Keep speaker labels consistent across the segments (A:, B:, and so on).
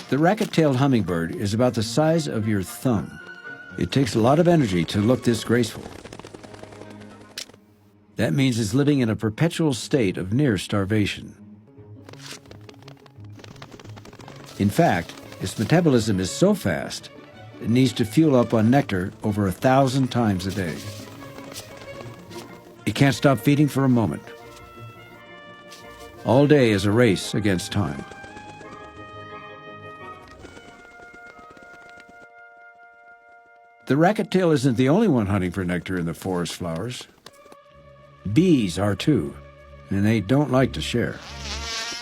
A: The racket-tailed hummingbird is about the size of your thumb. It takes a lot of energy to look this graceful. That means it's living in a perpetual state of near starvation. In fact, its metabolism is so fast, it needs to fuel up on nectar over 1,000 times a day. It can't stop feeding for a moment. All day is a race against time. The racket-tail isn't the only one hunting for nectar in the forest flowers. Bees are too, and they don't like to share.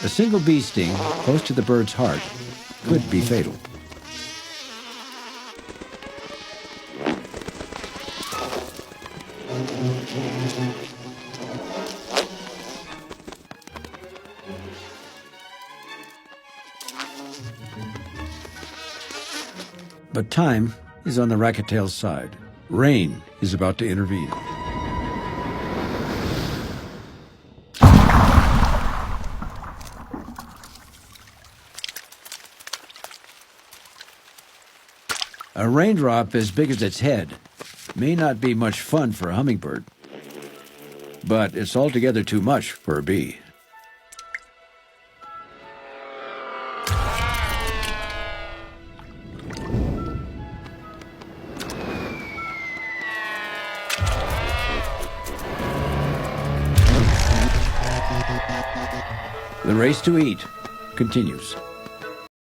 A: A single bee sting close to the bird's heart could be fatal. But time is on the racket-tail's side. Rain is about to intervene. A raindrop as big as its head may not be much fun for a hummingbird, but it's altogether too much for a bee. The race to eat continues.